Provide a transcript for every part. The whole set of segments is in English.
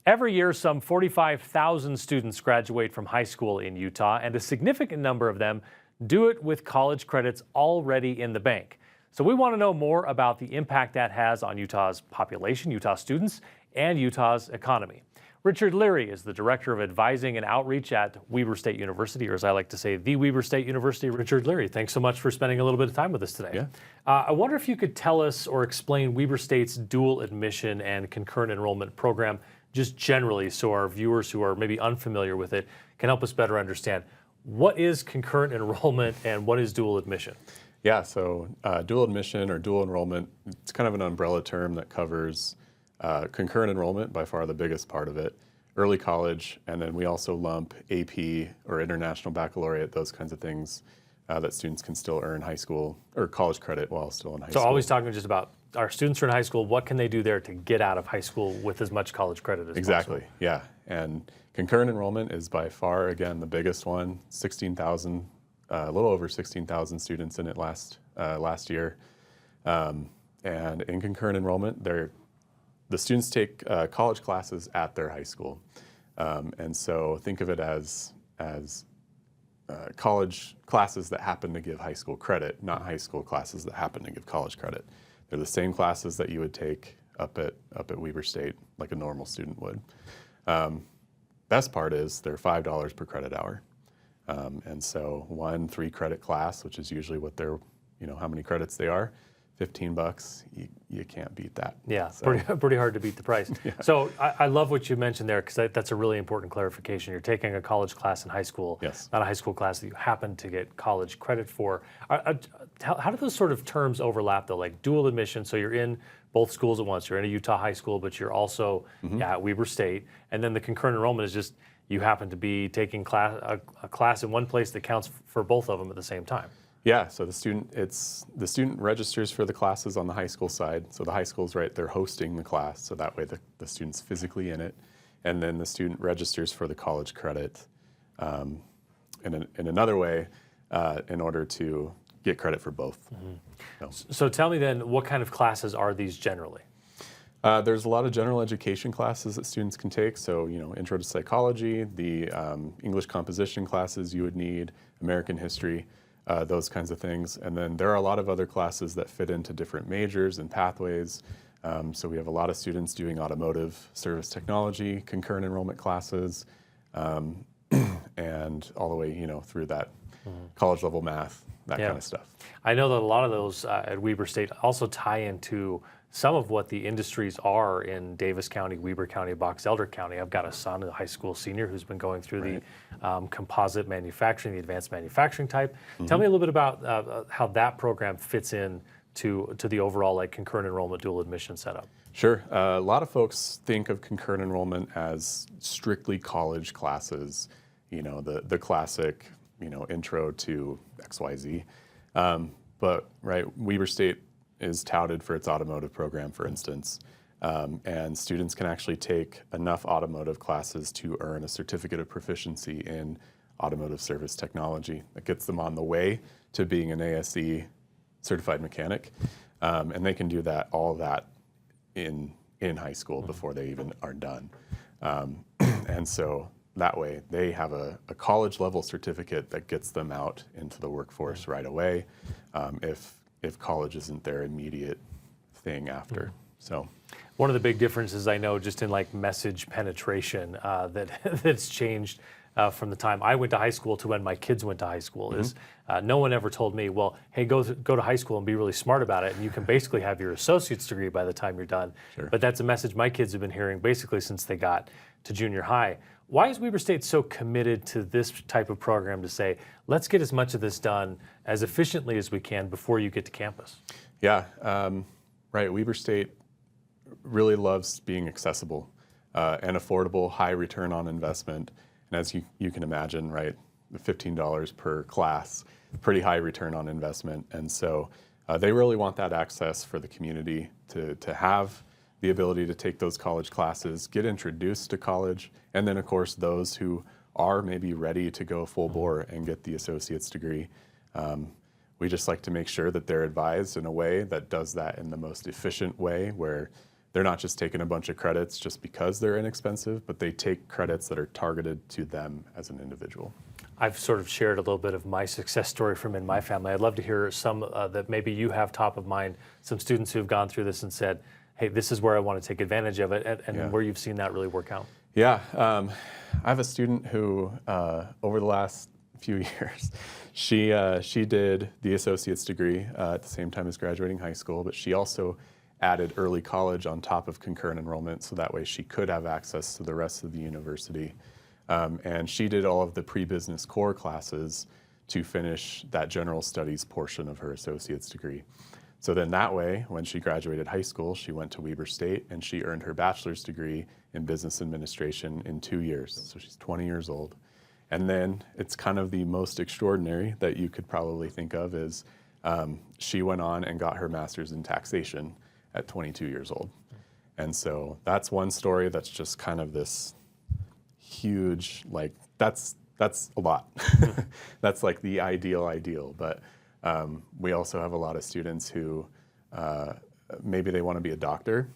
Every year, some 45,000 students graduate from high school in Utah, and a significant number of them do it with college credits already in the bank. So we want to know more about the impact that has on Utah's population, Utah students, and Utah's economy. Richard Leary is the Director of Advising and Outreach at Weber State University, or as I like to say, the Weber State University. Richard Leary, thanks so much for spending a little bit of time with us today. Yeah. I wonder if you could tell us or explain Weber State's dual admission and concurrent enrollment program just generally, so our viewers who are maybe unfamiliar with it can help us better understand. What is concurrent enrollment and what is dual admission? Yeah, so dual admission or dual enrollment, it's kind of an umbrella term that covers concurrent enrollment, by far the biggest part of it, early college, and then we also lump AP or international baccalaureate, those kinds of things that students can still earn high school or college credit while still in high school. So always talking just about our students are in high school, what can they do there to get out of high school with as much college credit as Exactly, possible? yeah. And concurrent enrollment is by far, again, the biggest one, 16,000, a little over 16,000 students in it last year. And in concurrent enrollment, the students take college classes at their high school. And so think of it as college classes that happen to give high school credit, not high school classes that happen to give college credit. They're the same classes that you would take up at Weber State, like a normal student would. Best part is they're $5 per credit hour. And so one 3-credit class, which is usually what they're, how many credits they are, $15, you can't beat that. Yeah, so. pretty hard to beat the price. Yeah. So I love what you mentioned there, because that's a really important clarification. You're taking a college class in high school, yes, not a high school class that you happen to get college credit for. How do those sort of terms overlap though, like dual admission? So you're in both schools at once. You're in a Utah high school, but you're also at Weber State. And then the concurrent enrollment is just you happen to be taking a class in one place that counts for both of them at the same time. Yeah, so the student registers for the classes on the high school side. So the high school's right, they're hosting the class, so that way the student's physically in it. And then the student registers for the college credit in another way in order to get credit for both. So tell me then, what kind of classes are these generally? There's a lot of general education classes that students can take. So, intro to psychology, the English composition classes you would need, American history, those kinds of things. And then there are a lot of other classes that fit into different majors and pathways. So we have a lot of students doing automotive service technology, concurrent enrollment classes, and all the way, through that college level math, that kind of stuff. I know that a lot of those at Weber State also tie into some of what the industries are in Davis County, Weber County, Box Elder County. I've got a son, a high school senior, who's been going through the composite manufacturing, the advanced manufacturing type. Tell me a little bit about how that program fits in to the overall concurrent enrollment dual admission setup. Sure. A lot of folks think of concurrent enrollment as strictly college classes, the classic, intro to XYZ. But Weber State is touted for its automotive program, for instance, and students can actually take enough automotive classes to earn a certificate of proficiency in automotive service technology that gets them on the way to being an ASE certified mechanic, and they can do all of that in high school before they even are done, and so that way they have a college level certificate that gets them out into the workforce right away, if college isn't their immediate thing after. So one of the big differences I know just in message penetration that's changed from the time I went to high school to when my kids went to high school is no one ever told me, well, hey, go to high school and be really smart about it, and you can basically have your associate's degree by the time you're done. Sure. But that's a message my kids have been hearing basically since they got to junior high. Why is Weber State so committed to this type of program to say, let's get as much of this done as efficiently as we can before you get to campus? Yeah, Weber State really loves being accessible and affordable, high return on investment. And as you can imagine, the $15 per class, pretty high return on investment. And so they really want that access for the community to have the ability to take those college classes, get introduced to college, and then of course those who are maybe ready to go full bore and get the associate's degree. We just like to make sure that they're advised in a way that does that in the most efficient way, where they're not just taking a bunch of credits just because they're inexpensive, but they take credits that are targeted to them as an individual. I've sort of shared a little bit of my success story from in my family. I'd love to hear some that maybe you have top of mind, some students who've gone through this and said, hey, this is where I want to take advantage of it, and where you've seen that really work out. Yeah, I have a student who, over the last few years, she did the associate's degree at the same time as graduating high school, but she also added early college on top of concurrent enrollment, so that way she could have access to the rest of the university. And she did all of the pre-business core classes to finish that general studies portion of her associate's degree. So then that way, when she graduated high school, she went to Weber State and she earned her bachelor's degree in business administration in 2 years. So she's 20 years old. And then it's kind of the most extraordinary that you could probably think of is she went on and got her master's in taxation at 22 years old. And so that's one story that's just kind of this huge, like, that's a lot. That's like the ideal, but we also have a lot of students who maybe they want to be a doctor,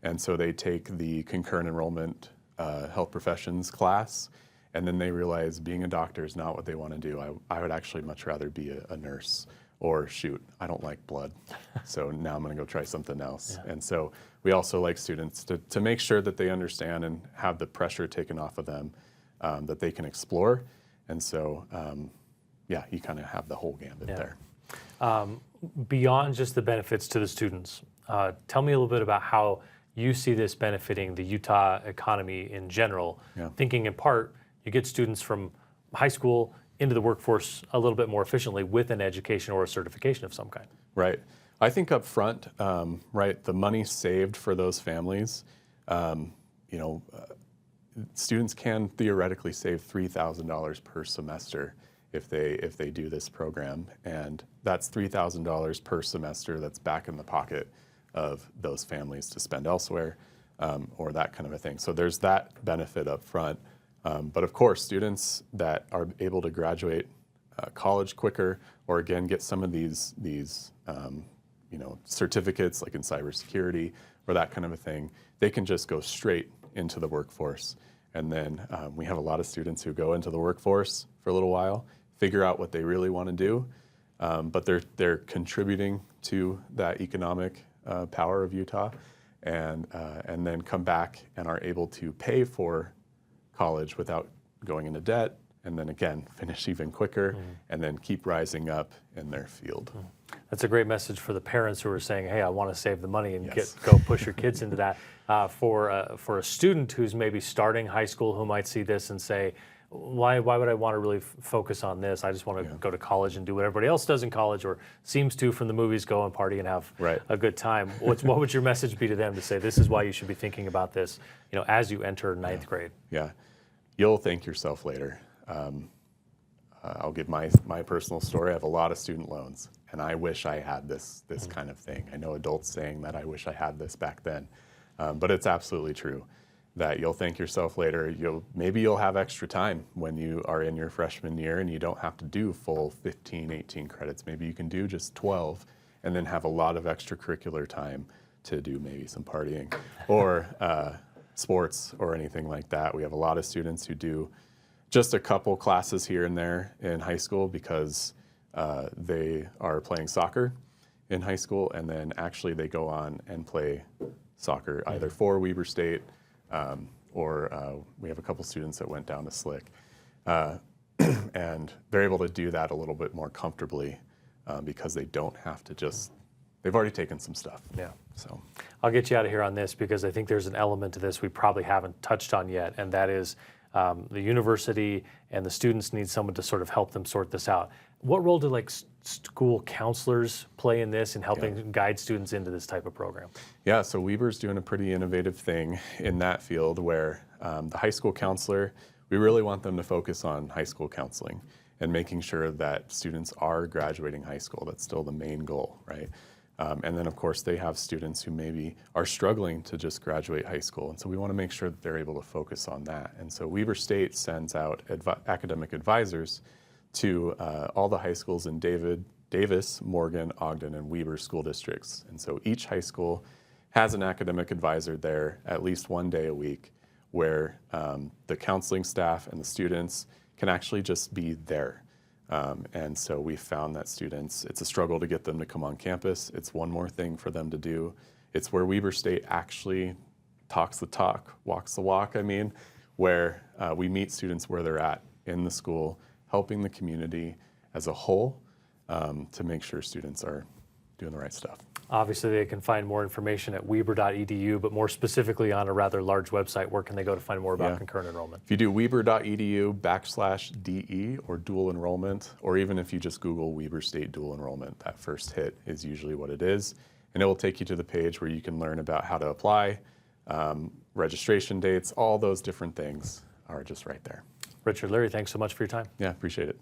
and so they take the concurrent enrollment health professions class, and then they realize being a doctor is not what they want to do. I would actually much rather be a nurse, or shoot, I don't like blood, so now I'm going to go try something else. Yeah. And so we also like students to make sure that they understand and have the pressure taken off of them, that they can explore. And so, yeah, you kind of have the whole gambit there. Beyond just the benefits to the students, tell me a little bit about how you see this benefiting the Utah economy in general, thinking in part you get students from high school into the workforce a little bit more efficiently with an education or a certification of some kind. Right. I think up front, right, the money saved for those families, students can theoretically save $3,000 per semester if they do this program, and that's $3,000 per semester that's back in the pocket of those families to spend elsewhere, or that kind of a thing. So there's that benefit up front. But of course, students that are able to graduate college quicker, or again get some of these certificates like in cybersecurity or that kind of a thing, they can just go straight into the workforce. And then we have a lot of students who go into the workforce for a little while, figure out what they really want to do, but they're contributing to that economic power of Utah, and then come back and are able to pay for college without going into debt, and then again finish even quicker, and then keep rising up in their field. That's a great message for the parents who are saying, hey, I want to save the money and go push your kids into that. For a student who's maybe starting high school who might see this and say, why would I want to really focus on this? I just want to go to college and do what everybody else does in college, or seems to from the movies, go and party and have a good time. What would your message be to them to say, this is why you should be thinking about this, as you enter ninth grade? Yeah, you'll thank yourself later. I'll give my personal story. I have a lot of student loans, and I wish I had this kind of thing. I know adults saying that I wish I had this back then, but it's absolutely true that you'll thank yourself later. Maybe you'll have extra time when you are in your freshman year and you don't have to do full 15, 18 credits. Maybe you can do just 12 and then have a lot of extracurricular time to do maybe some partying or sports or anything like that. We have a lot of students who do just a couple classes here and there in high school because they are playing soccer in high school, and then actually they go on and play soccer either for Weber State, or we have a couple students that went down to Slick, and they're able to do that a little bit more comfortably because they don't have to they've already taken some stuff. Yeah. So I'll get you out of here on this because I think there's an element to this we probably haven't touched on yet, and that is the university and the students need someone to sort of help them sort this out. What role do school counselors play in this and helping guide students into this type of program? Yeah, so Weber's doing a pretty innovative thing in that field where the high school counselor, we really want them to focus on high school counseling and making sure that students are graduating high school. That's still the main goal, right? And then, of course, they have students who maybe are struggling to just graduate high school. And so we want to make sure that they're able to focus on that. And so Weber State sends out academic advisors to all the high schools in Davis, Morgan, Ogden, and Weber school districts. And so each high school has an academic advisor there at least one day a week where the counseling staff and the students can actually just be there. And so we found that students, it's a struggle to get them to come on campus. It's one more thing for them to do. It's where Weber State actually talks the talk, walks the walk, where we meet students where they're at in the school, helping the community as a whole to make sure students are doing the right stuff. Obviously, they can find more information at weber.edu, but more specifically on a rather large website, where can they go to find more about concurrent enrollment? If you do weber.edu/DE or dual enrollment, or even if you just Google Weber State dual enrollment, that first hit is usually what it is. And it will take you to the page where you can learn about how to apply, registration dates, all those different things are just right there. Richard, Larry, thanks so much for your time. Yeah, appreciate it.